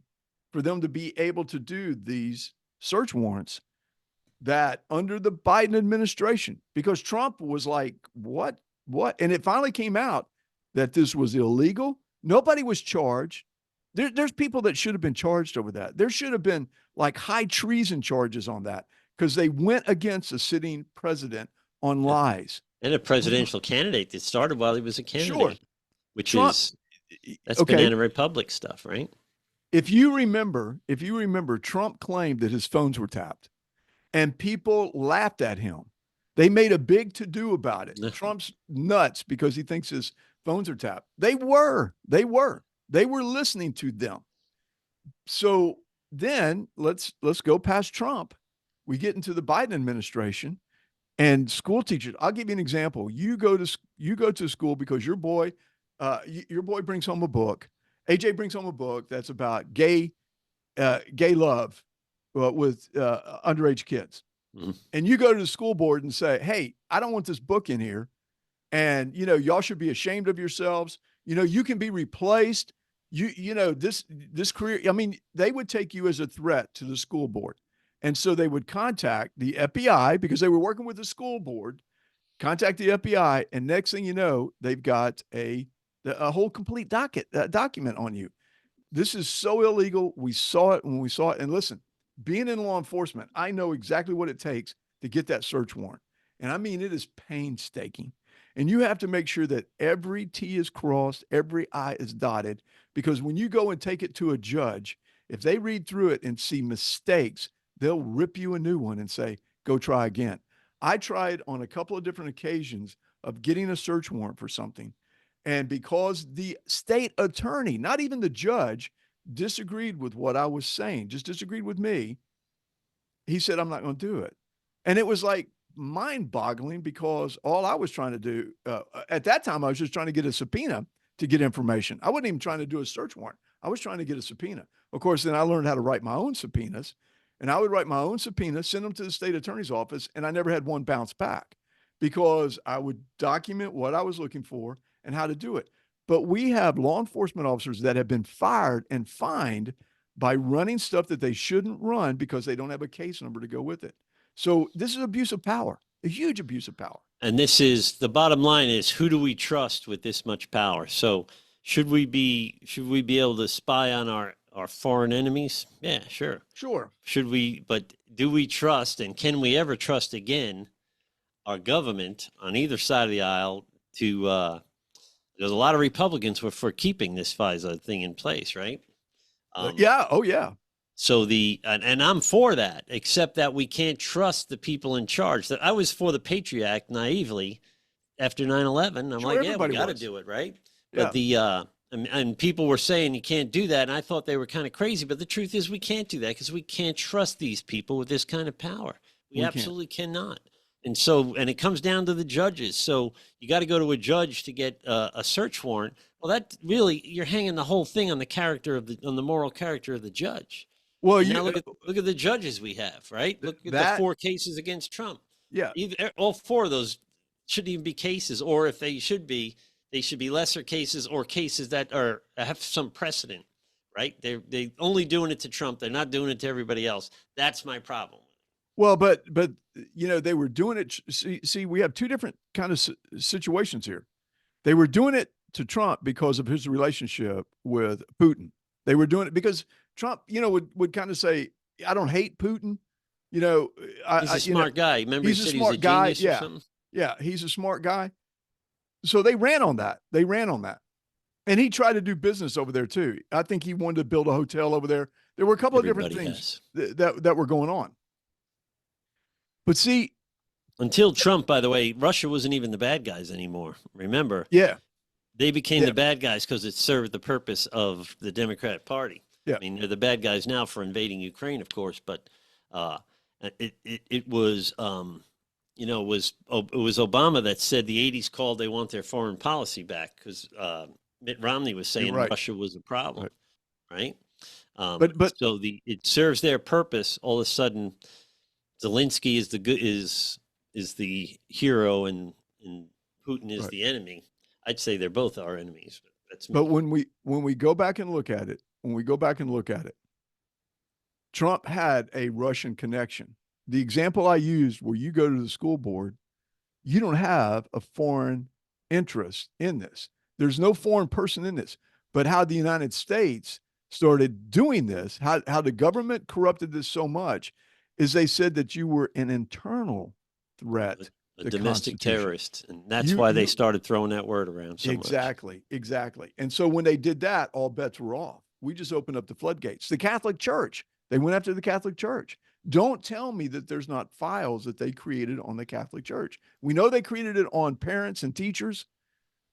[SPEAKER 2] for them to be able to do these search warrants that under the Biden administration, because Trump was like, what? And it finally came out that this was illegal. Nobody was charged. There's people that should have been charged over that. There should have been like high treason charges on that because they went against a sitting president on lies.
[SPEAKER 1] And a presidential candidate that started while he was a candidate,
[SPEAKER 2] Sure.
[SPEAKER 1] which
[SPEAKER 2] Trump,
[SPEAKER 1] is that's
[SPEAKER 2] okay.
[SPEAKER 1] Banana Republic stuff, right?
[SPEAKER 2] If you remember, Trump claimed that his phones were tapped and people laughed at him. They made a big to-do about it. Trump's nuts because he thinks his phones are tapped. They were listening to them. So then let's go past Trump. We get into the Biden administration and school teachers. I'll give you an example. You go to school because your boy brings home a book. AJ brings home a book that's about gay love with underage kids. Mm-hmm. And you go to the school board and say, "Hey, I don't want this book in here. And, you know, y'all should be ashamed of yourselves. You know, you can be replaced. You know, this career." I mean, they would take you as a threat to the school board. And so they would contact the FBI because they were working with the school board, contact the FBI. And next thing you know, they've got a whole complete document on you. This is so illegal. We saw it when we saw it. And listen, being in law enforcement, I know exactly what it takes to get that search warrant. And I mean, it is painstaking. And you have to make sure that every T is crossed, every I is dotted, because when you go and take it to a judge, if they read through it and see mistakes, they'll rip you a new one and say, "Go try again." I tried on a couple of different occasions of getting a search warrant for something. And because the state attorney, not even the judge, disagreed with what I was saying, just disagreed with me, he said, I'm not going to do it. And it was like mind boggling because all I was trying to do at that time, I was just trying to get a subpoena to get information. I wasn't even trying to do a search warrant. I was trying to get a subpoena. Of course, then I learned how to write my own subpoenas, and I would write my own subpoenas, send them to the state attorney's office, and I never had one bounce back because I would document what I was looking for and how to do it. But we have law enforcement officers that have been fired and fined by running stuff that they shouldn't run because they don't have a case number to go with it. So this is abuse of power, a huge abuse of power.
[SPEAKER 1] And this is the bottom line is, who do we trust with this much power? So should we be able to spy on our foreign enemies? Yeah, sure.
[SPEAKER 2] Sure.
[SPEAKER 1] Should we, but do we trust, and can we ever trust again our government on either side of the aisle to there's a lot of Republicans were for keeping this FISA thing in place, right?
[SPEAKER 2] Yeah. Oh, yeah.
[SPEAKER 1] So and I'm for that, except that we can't trust the people in charge. That I was for the Patriot Act naively after 9/11. I'm
[SPEAKER 2] Sure,
[SPEAKER 1] like, yeah, we got to
[SPEAKER 2] was.
[SPEAKER 1] do it, right?
[SPEAKER 2] Yeah.
[SPEAKER 1] But and people were saying you can't do that, and I thought they were kind of crazy. But the truth is, we can't do that because we can't trust these people with this kind of power. We absolutely cannot. And so, and it comes down to the judges. So you got to go to a judge to get a search warrant. Well, that really, you're hanging the whole thing on the moral character of the judge.
[SPEAKER 2] Well,
[SPEAKER 1] now look at the judges we have, right? Look at the 4 cases against Trump.
[SPEAKER 2] Yeah.
[SPEAKER 1] All 4 of those shouldn't even be cases, or if they should be, they should be lesser cases or cases that have some precedent, right? They're only doing it to Trump. They're not doing it to everybody else. That's my problem.
[SPEAKER 2] Well, but they were doing it. See, we have 2 different kind of situations here. They were doing it to Trump because of his relationship with Putin. They were doing it because Trump, would kind of say, I don't hate Putin.
[SPEAKER 1] He's a smart guy. Remember,
[SPEAKER 2] he's
[SPEAKER 1] he said
[SPEAKER 2] a smart
[SPEAKER 1] he was a
[SPEAKER 2] guy.
[SPEAKER 1] genius or something?
[SPEAKER 2] Yeah, he's a smart guy. So they ran on that. And he tried to do business over there too. I think he wanted to build a hotel over there. There were a couple of different things that were going on. But see,
[SPEAKER 1] until Trump, by the way, Russia wasn't even the bad guys anymore. Remember?
[SPEAKER 2] Yeah.
[SPEAKER 1] They became the bad guys because it served the purpose of the Democratic Party.
[SPEAKER 2] Yeah.
[SPEAKER 1] I mean, they're the bad guys now for invading Ukraine, of course, but it was it was Obama that said the 80s called they want their foreign policy back because Mitt Romney was saying Russia was a problem, right?
[SPEAKER 2] But
[SPEAKER 1] so it serves their purpose. All of a sudden, Zelensky is the hero and Putin is the enemy. I'd say they're both our enemies. But that's me.
[SPEAKER 2] But when we go back and look at it, Trump had a Russian connection. The example I used, where you go to the school board, you don't have a foreign interest in this. There's no foreign person in this. But how the United States started doing this, how the government corrupted this so much, is they said that you were an internal threat.
[SPEAKER 1] A domestic terrorist. And that's why they started throwing that word around so much.
[SPEAKER 2] Exactly. And so when they did that, all bets were off. We just opened up the floodgates. The Catholic Church, they went after the Catholic Church. Don't tell me that there's not files that they created on the Catholic Church. We know they created it on parents and teachers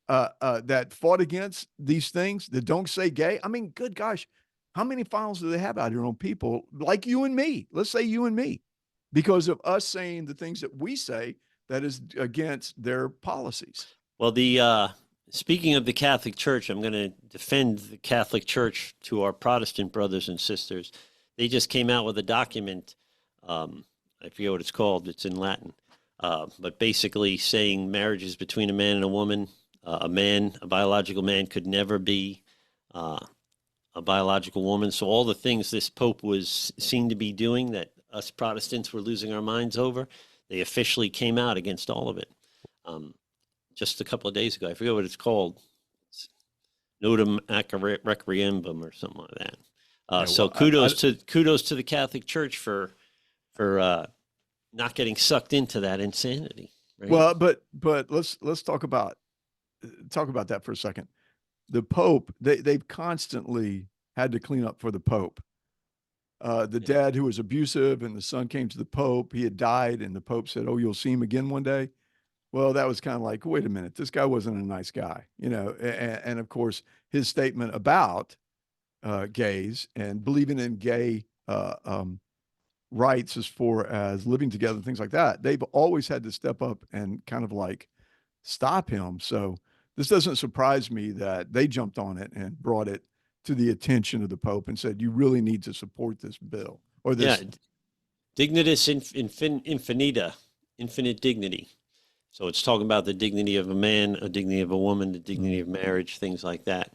[SPEAKER 2] that fought against these things, that don't say gay. I mean, good gosh, how many files do they have out here on people like you and me? Let's say you and me, because of us saying the things that we say that is against their policies.
[SPEAKER 1] Well, speaking of the Catholic Church, I'm going to defend the Catholic Church to our Protestant brothers and sisters. They just came out with a document. I forget what it's called. It's in Latin. But basically saying marriages between a man and a woman, a biological man could never be a biological woman. So all the things this Pope was seen to be doing that us Protestants were losing our minds over, they officially came out against all of it. Just a couple of days ago, I forget what it's called. It's Notum Requiembum or something like that. So kudos to the Catholic Church for not getting sucked into that insanity. Right?
[SPEAKER 2] Well, but let's talk about that for a second. The Pope, they've constantly had to clean up for the Pope. The dad who was abusive, and the son came to the Pope. He had died, and the Pope said, "Oh, you'll see him again one day." Well, that was kind of like, wait a minute, this guy wasn't a nice guy, And of course, his statement about gays and believing in gay rights as far as living together and things like that, they've always had to step up and kind of like stop him. So this doesn't surprise me that they jumped on it and brought it to the attention of the Pope and said, you really need to support this bill or
[SPEAKER 1] Yeah,
[SPEAKER 2] this.
[SPEAKER 1] dignitas infinita, infinite dignity. So it's talking about the dignity of a man, a dignity of a woman, the dignity of marriage, things like that.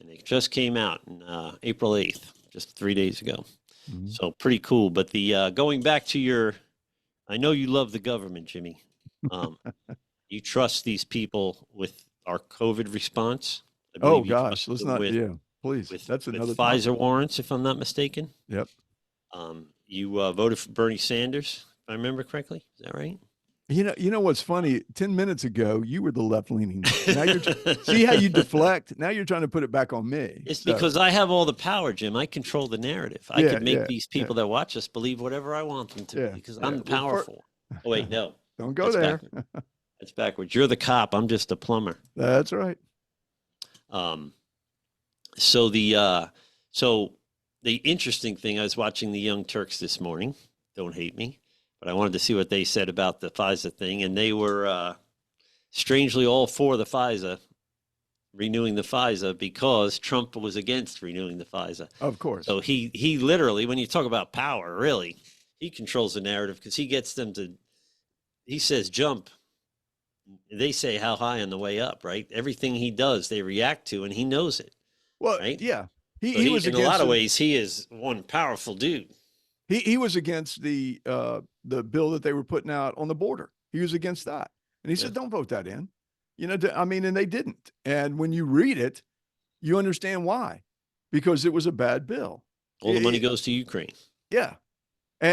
[SPEAKER 1] And it just came out on April 8th, just 3 days ago.
[SPEAKER 2] Mm-hmm.
[SPEAKER 1] So pretty cool. But the going back to your, I know you love the government, Jimmy. You trust these people with our COVID response. I
[SPEAKER 2] Oh
[SPEAKER 1] believe you
[SPEAKER 2] gosh,
[SPEAKER 1] trust
[SPEAKER 2] let's
[SPEAKER 1] them
[SPEAKER 2] not. Yeah, please.
[SPEAKER 1] with
[SPEAKER 2] That's another
[SPEAKER 1] Pfizer
[SPEAKER 2] topic.
[SPEAKER 1] warrants, if I'm not mistaken.
[SPEAKER 2] Yep.
[SPEAKER 1] You voted for Bernie Sanders, if I remember correctly. Is that right?
[SPEAKER 2] You know what's funny? 10 minutes ago, you were the left-leaning. Now you're see how you deflect. Now you're trying to put it back on me.
[SPEAKER 1] It's
[SPEAKER 2] So,
[SPEAKER 1] because I have all the power, Jim. I control the narrative. I
[SPEAKER 2] yeah,
[SPEAKER 1] could make
[SPEAKER 2] yeah,
[SPEAKER 1] these
[SPEAKER 2] yeah,
[SPEAKER 1] people that watch us believe whatever I want them to
[SPEAKER 2] yeah,
[SPEAKER 1] because
[SPEAKER 2] yeah.
[SPEAKER 1] I'm
[SPEAKER 2] Well,
[SPEAKER 1] powerful. Oh wait, no,
[SPEAKER 2] don't go
[SPEAKER 1] that's
[SPEAKER 2] there.
[SPEAKER 1] backwards. That's backwards. You're the cop. I'm just a plumber.
[SPEAKER 2] That's right.
[SPEAKER 1] Um, so the interesting thing, I was watching the Young Turks this morning. Don't hate me, but I wanted to see what they said about the FISA thing, and they were strangely all for the FISA, renewing the FISA because Trump was against renewing the FISA.
[SPEAKER 2] Of course.
[SPEAKER 1] So he literally, when you talk about power, really, he controls the narrative because he gets them to. He says jump. They say how high on the way up, right? Everything he does, they react to, and he knows it,
[SPEAKER 2] Well,
[SPEAKER 1] right?
[SPEAKER 2] yeah.
[SPEAKER 1] So
[SPEAKER 2] He was
[SPEAKER 1] in a lot
[SPEAKER 2] against
[SPEAKER 1] of
[SPEAKER 2] it.
[SPEAKER 1] ways, he is one powerful dude.
[SPEAKER 2] He was against the bill that they were putting out on the border. He was against that. And he
[SPEAKER 1] Yeah.
[SPEAKER 2] said, don't vote that in. You know, I mean, and they didn't. And when you read it, you understand why. Because it was a bad bill.
[SPEAKER 1] All the money goes to Ukraine.
[SPEAKER 2] Yeah.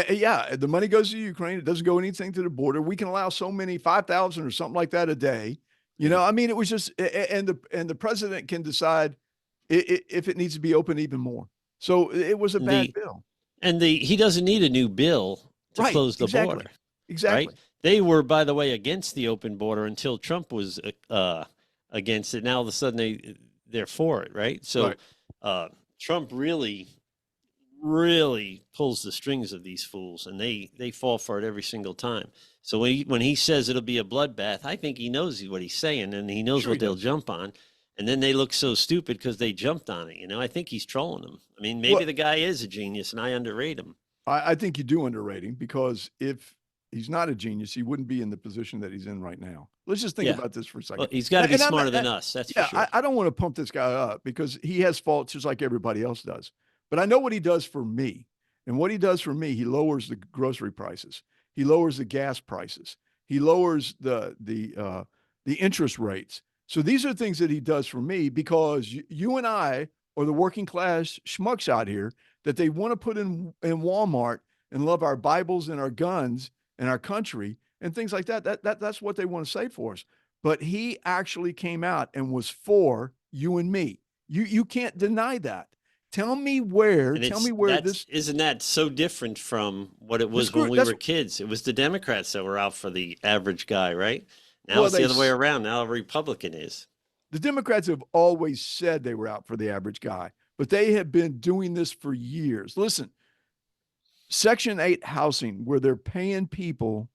[SPEAKER 2] Yeah, the money goes to Ukraine. It doesn't go anything to the border. We can allow so many 5,000 or something like that a day. You know, I mean, it was just and the president can decide if it needs to be open even more. So it was a bad bill.
[SPEAKER 1] And he doesn't need a new bill to
[SPEAKER 2] Right.
[SPEAKER 1] close the
[SPEAKER 2] Exactly.
[SPEAKER 1] border.
[SPEAKER 2] Exactly.
[SPEAKER 1] Right? They were, by the way, against the open border until Trump was against it. Now all of a sudden they're for it, right? So Trump really pulls the strings of these fools, and they fall for it every single time. So when he says it'll be a bloodbath, I think he knows what he's saying, and he knows what they'll jump on. And then they look so stupid because they jumped on it. You know, I think he's trolling them. I mean, maybe the guy is a genius, and I underrate him.
[SPEAKER 2] I think you do underrate him because if he's not a genius, he wouldn't be in the position that he's in right now. Let's just think about this for a second.
[SPEAKER 1] Well, he's got to be smarter than us. That's for sure.
[SPEAKER 2] I don't want to pump this guy up because he has faults just like everybody else does. But I know what he does for me. And what he does for me, he lowers the grocery prices. He lowers the gas prices. He lowers the interest rates. So these are things that he does for me because you and I are the working class schmucks out here that they want to put in Walmart and love our Bibles and our guns and our country and things like that. That's what they want to say for us. But he actually came out and was for you and me. You can't deny that. Tell me where this
[SPEAKER 1] isn't that so different from what it was when we were kids. It was the Democrats that were out for the average guy, right? Now it's the other way around. Now a Republican is.
[SPEAKER 2] The Democrats have always said they were out for the average guy, but they have been doing this for years. Listen, Section 8 housing, where they're paying people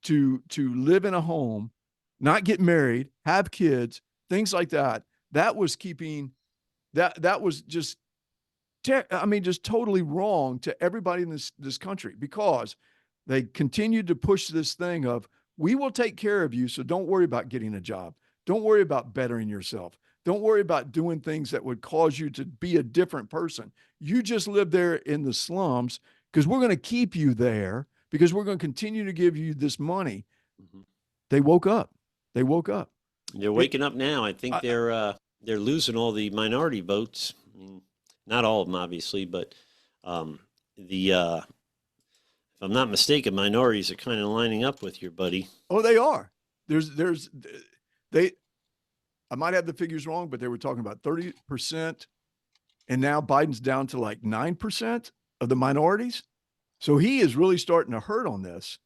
[SPEAKER 2] to live in a home, not get married, have kids, things like that. That was keeping that was just just totally wrong to everybody in this country because they continued to push this thing of we will take care of you, so don't worry about getting a job. Don't worry about bettering yourself. Don't worry about doing things that would cause you to be a different person. You just live there in the slums because we're going to keep you there because we're going to continue to give you this money. Mm-hmm. They woke up. They woke up.
[SPEAKER 1] They're waking up now. I think they're losing all the minority votes. I mean, not all of them, obviously, but if I'm not mistaken, minorities are kind of lining up with your buddy.
[SPEAKER 2] Oh, they are. I might have the figures wrong, but they were talking about 30%, and now Biden's down to like 9% of the minorities. So he is really starting to hurt on this.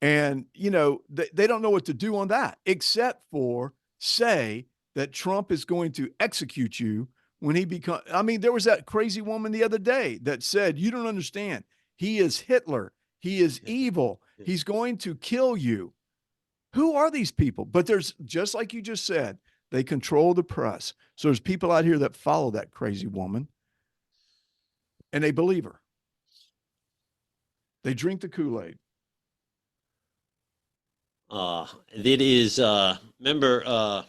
[SPEAKER 2] And, you know, they don't know what to do on that, except for say that Trump is going to execute you when he become. I mean, there was that crazy woman the other day that said, "You don't understand. He is Hitler. He is evil. He's going to kill you." Who are these people? But there's, just like you just said, they control the press. So there's people out here that follow that crazy woman and they believe her. They drink the Kool-Aid.
[SPEAKER 1] It is, remember,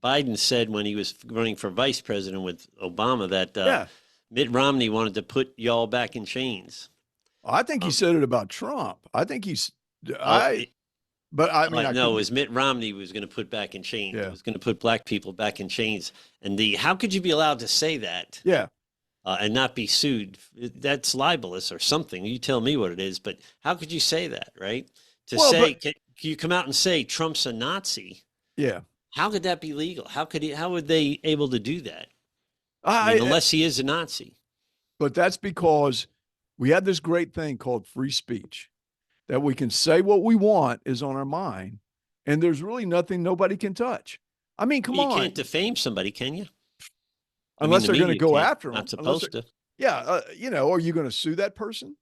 [SPEAKER 1] Biden said when he was running for vice president with Obama that Mitt Romney wanted to put y'all back in chains.
[SPEAKER 2] I think he said it about Trump. I think he's, but I mean,
[SPEAKER 1] no, it was Mitt Romney was going to put back in chains.
[SPEAKER 2] Yeah.
[SPEAKER 1] He was going to put black people back in chains. And how could you be allowed to say that?
[SPEAKER 2] Yeah.
[SPEAKER 1] And not be sued? That's libelous or something. You tell me what it is, but how could you say that, right? Can you come out and say Trump's a Nazi?
[SPEAKER 2] Yeah.
[SPEAKER 1] How could that be legal? How would they able to do that? I mean, unless he is a Nazi.
[SPEAKER 2] But that's because we had this great thing called free speech, that we can say what we want is on our mind, and there's really nothing nobody can touch. I mean, come on.
[SPEAKER 1] You can't defame somebody, can you?
[SPEAKER 2] Unless they're going to go after them.
[SPEAKER 1] Not supposed to.
[SPEAKER 2] Yeah. Are you going to sue that person?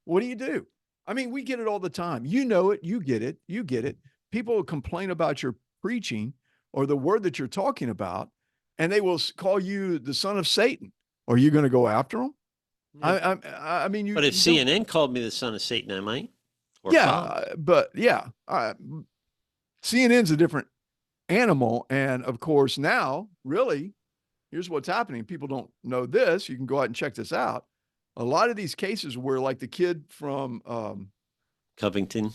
[SPEAKER 2] What do you do? I mean, we get it all the time. You know it. You get it. You get it. People will complain about your preaching or the word that you're talking about, and they will call you the son of Satan. Are you going to go after them? Yeah. I mean,
[SPEAKER 1] But if CNN called me the son of Satan, I might.
[SPEAKER 2] CNN's a different animal. And of course, now, really, here's what's happening. People don't know this. You can go out and check this out. A lot of these cases where, like the kid from
[SPEAKER 1] Covington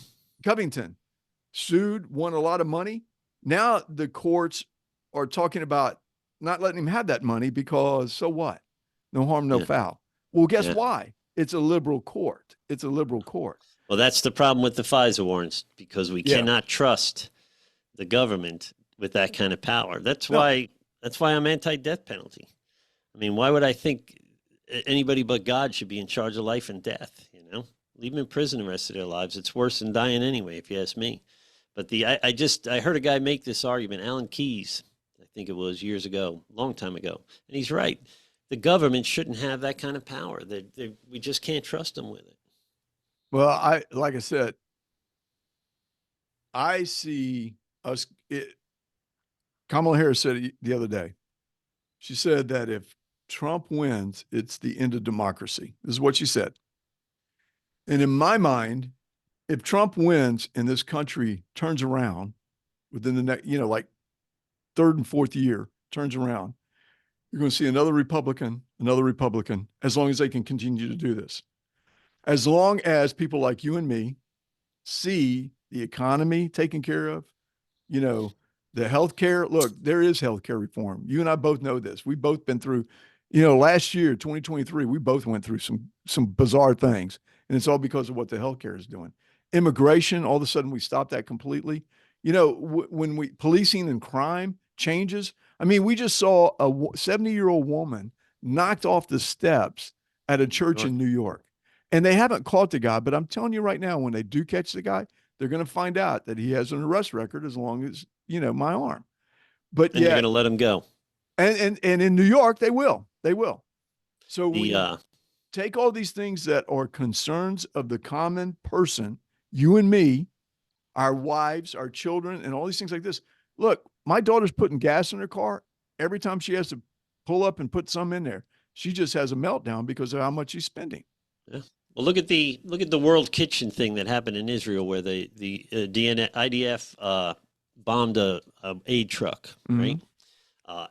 [SPEAKER 2] sued, won a lot of money. Now the courts are talking about not letting him have that money because so what? No harm, no foul. Well, guess why? It's a liberal court. It's a liberal court.
[SPEAKER 1] Well, that's the problem with the FISA warrants, because we cannot trust the government with that kind of power. That's why I'm anti-death penalty. I mean, why would I think anybody but God should be in charge of life and death? Leave them in prison the rest of their lives. It's worse than dying anyway, if you ask me. But I heard a guy make this argument, Alan Keyes, I think it was years ago, long time ago, and he's right. The government shouldn't have that kind of power. We just can't trust them with it.
[SPEAKER 2] Well, like I said, I see us. Kamala Harris said it the other day. She said that if Trump wins, it's the end of democracy. This is what she said. And in my mind, if Trump wins and this country turns around within the next, like third and fourth year, turns around, you're going to see another Republican, as long as they can continue to do this. As long as people like you and me see the economy taken care of, the healthcare. Look, there is healthcare reform. You and I both know this. We've both been through, last year, 2023, we both went through some bizarre things, and it's all because of what the healthcare is doing. Immigration, all of a sudden we stopped that completely. When policing and crime changes. I mean, we just saw a 70-year-old woman knocked off the steps at a church in New York. And they haven't caught the guy, but I'm telling you right now, when they do catch the guy, they're going to find out that he has an arrest record as long as, my arm. But
[SPEAKER 1] they're going to let him go.
[SPEAKER 2] And in New York, they will. So we take all these things that are concerns of the common person, you and me, our wives, our children, and all these things like this. Look, my daughter's putting gas in her car. Every time she has to pull up and put some in there, she just has a meltdown because of how much she's spending.
[SPEAKER 1] Yeah. Well, look at the World Kitchen thing that happened in Israel, where the IDF bombed a aid truck, right?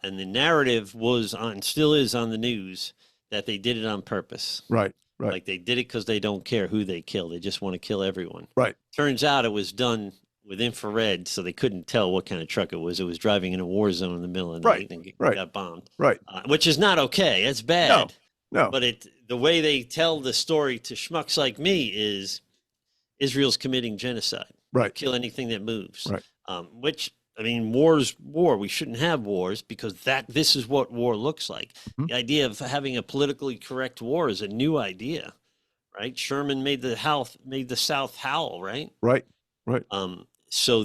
[SPEAKER 1] And the narrative was still is on the news that they did it on purpose.
[SPEAKER 2] Right.
[SPEAKER 1] Like they did it because they don't care who they kill. They just want to kill everyone.
[SPEAKER 2] Right.
[SPEAKER 1] Turns out it was done with infrared, so they couldn't tell what kind of truck it was. It was driving in a war zone in the middle of the night and got bombed.
[SPEAKER 2] Right.
[SPEAKER 1] Which is not okay. It's bad.
[SPEAKER 2] No.
[SPEAKER 1] But the way they tell the story to schmucks like me is Israel's committing genocide.
[SPEAKER 2] Right.
[SPEAKER 1] Kill anything that moves.
[SPEAKER 2] Right.
[SPEAKER 1] Which, I mean, war's war. We shouldn't have wars because this is what war looks like. Mm-hmm. The idea of having a politically correct war is a new idea, right? Sherman made the South howl, right?
[SPEAKER 2] Right.
[SPEAKER 1] So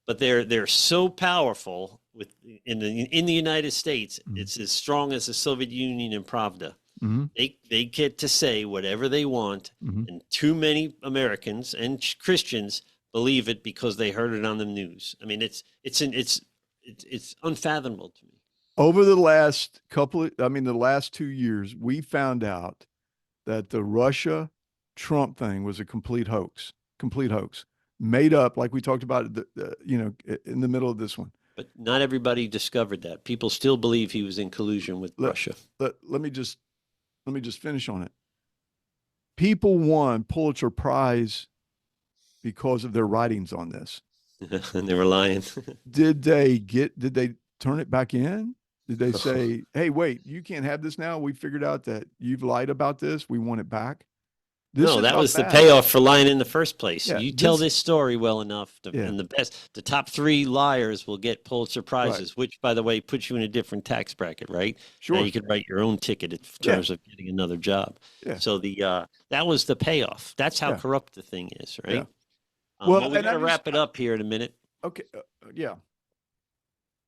[SPEAKER 1] but they're so powerful with in the United States,
[SPEAKER 2] Mhm.
[SPEAKER 1] it's as strong as the Soviet Union and Pravda.
[SPEAKER 2] Mm-hmm.
[SPEAKER 1] They get to say whatever they want,
[SPEAKER 2] Mm-hmm.
[SPEAKER 1] and too many Americans and Christians believe it because they heard it on the news. I mean, it's unfathomable to me.
[SPEAKER 2] Over the last the last 2 years, we found out that the Russia Trump thing was a complete hoax, made up, like we talked about, in the middle of this one.
[SPEAKER 1] But not everybody discovered that. People still believe he was in collusion with
[SPEAKER 2] Let,
[SPEAKER 1] Russia.
[SPEAKER 2] let me just finish on it. People won Pulitzer Prize because of their writings on this.
[SPEAKER 1] And they were lying.
[SPEAKER 2] Did they turn it back in? Did they say, hey, wait, you can't have this now? We figured out that you've lied about this. We want it back. This
[SPEAKER 1] No,
[SPEAKER 2] is
[SPEAKER 1] that
[SPEAKER 2] how
[SPEAKER 1] was the
[SPEAKER 2] bad.
[SPEAKER 1] payoff for lying in the first place.
[SPEAKER 2] Yeah,
[SPEAKER 1] You tell this story well enough,
[SPEAKER 2] Yeah.
[SPEAKER 1] and the top 3 liars will get Pulitzer Prizes, which, by the way, puts you in a different tax bracket, right?
[SPEAKER 2] Sure.
[SPEAKER 1] Now you could write your own ticket in terms of getting another job.
[SPEAKER 2] Yeah.
[SPEAKER 1] So that was the payoff. That's how corrupt the thing is, right?
[SPEAKER 2] Yeah.
[SPEAKER 1] Well, we got to wrap it up here in a minute.
[SPEAKER 2] Okay. Yeah.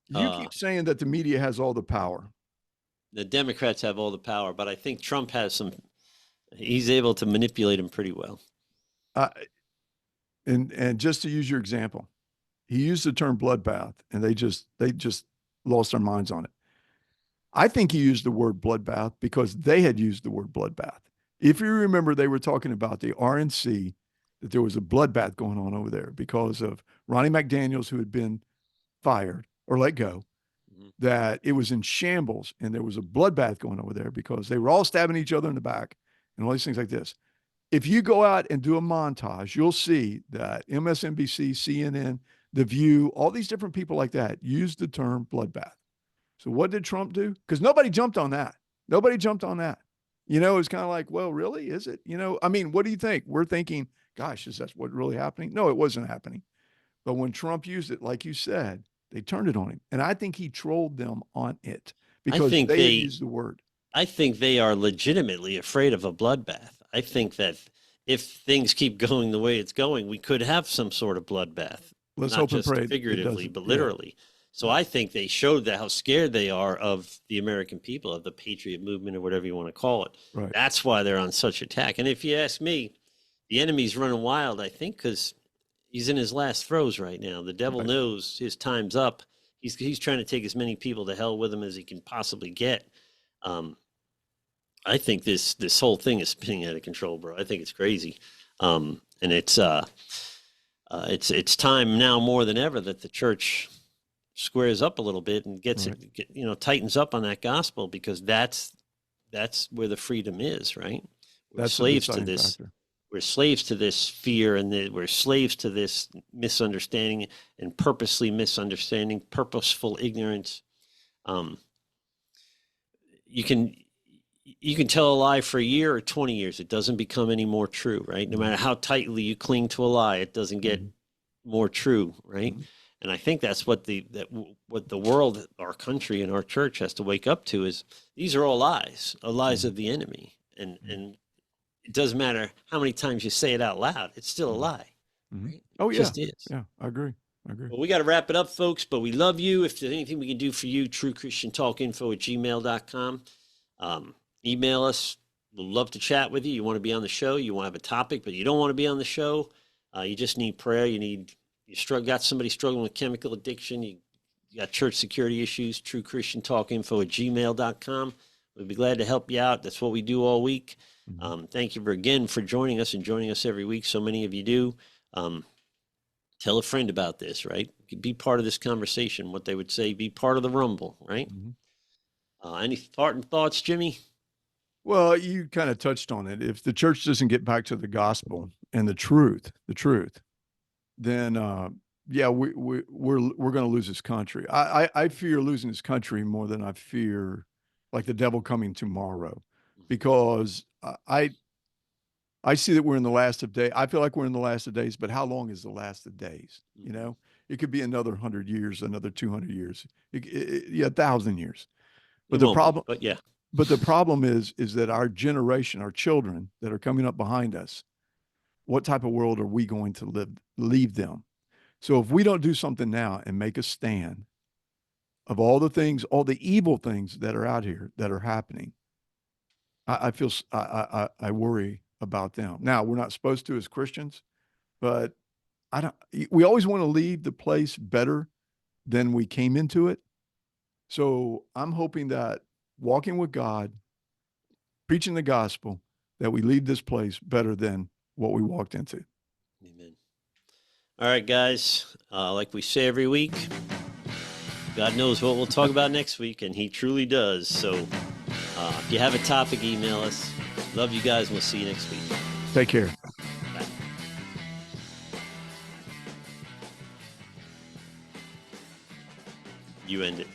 [SPEAKER 2] You keep saying that the media has all the power.
[SPEAKER 1] The Democrats have all the power, but I think Trump has some. He's able to manipulate them pretty well.
[SPEAKER 2] And just to use your example, he used the term bloodbath, and they just lost their minds on it. I think he used the word bloodbath because they had used the word bloodbath. If you remember, they were talking about the RNC, that there was a bloodbath going on over there because of Ronnie McDaniels, who had been fired or let go, that it was in shambles, and there was a bloodbath going over there because they were all stabbing each other in the back and all these things like this. If you go out and do a montage, you'll see that MSNBC, CNN, The View, all these different people like that use the term bloodbath. So what did Trump do? Because nobody jumped on that. Nobody jumped on that. It was kind of like, well, really? Is it? I mean, what do you think? We're thinking, gosh, is that what really happening? No, it wasn't happening. But when Trump used it, like you said, they turned it on him. And I think he trolled them on it because they used the word.
[SPEAKER 1] I think they are legitimately afraid of a bloodbath. I think that if things keep going the way it's going, we could have some sort of bloodbath.
[SPEAKER 2] Let's
[SPEAKER 1] not
[SPEAKER 2] hope
[SPEAKER 1] just
[SPEAKER 2] and pray
[SPEAKER 1] figuratively, but literally. Yeah. So I think they showed how scared they are of the American people, of the patriot movement, or whatever you want to call it.
[SPEAKER 2] Right.
[SPEAKER 1] That's why they're on such attack. And if you ask me, the enemy's running wild, I think, because he's in his last throes right now. The devil knows his time's up. He's trying to take as many people to hell with him as he can possibly get. I think this whole thing is spinning out of control, bro. I think it's crazy, and it's time now more than ever that the church squares up a little bit and gets tightens up on that gospel, because that's where the freedom is, right? We're slaves to this. Factor. We're slaves to this fear, and we're slaves to this misunderstanding and purposeful ignorance. You can tell a lie for a year or 20 years. It doesn't become any more true, right? No matter how tightly you cling to a lie, it doesn't get more true, right? And I think that's what the world, our country, and our church has to wake up to, is these are all lies of the enemy. And it doesn't matter how many times you say it out loud, it's still a lie. Right?
[SPEAKER 2] Oh,
[SPEAKER 1] it
[SPEAKER 2] yeah.
[SPEAKER 1] just is.
[SPEAKER 2] Yeah, I agree.
[SPEAKER 1] Well, we got to wrap it up, folks, but we love you. If there's anything we can do for you, truechristiantalkinfo@gmail.com. Email us. We'll love to chat with you. You want to be on the show, you want to have a topic, but you don't want to be on the show. You just need prayer. Got somebody struggling with chemical addiction. You got church security issues, truechristiantalkinfo@gmail.com. We'd be glad to help you out. That's what we do all week. Thank you again for joining us every week. So many of you do. Tell a friend about this, right? Be part of this conversation. What they would say, be part of the rumble, right? Any parting thoughts, Jimmy?
[SPEAKER 2] Well, you kind of touched on it. If the church doesn't get back to the gospel and the truth, then we're going to lose this country. I fear losing this country more than I fear like the devil coming tomorrow, because I see that we're in the last of days. I feel like we're in the last of days, but how long is the last of days? It could be another 100 years, another 200 years, 1,000 years. But the problem is that our generation, our children that are coming up behind us, what type of world are we going to leave them? So if we don't do something now and make a stand, of all the things, all the evil things that are out here that are happening, I feel I worry about them. Now, we're not supposed to as Christians, but I don't. We always want to leave the place better than we came into it. So I'm hoping that walking with God, preaching the gospel, that we leave this place better than what we walked into.
[SPEAKER 1] Amen. All right, guys. Like we say every week, God knows what we'll talk about next week, and He truly does. So if you have a topic, email us. Love you guys, and we'll see you next week.
[SPEAKER 2] Take care.
[SPEAKER 1] Bye. You end it.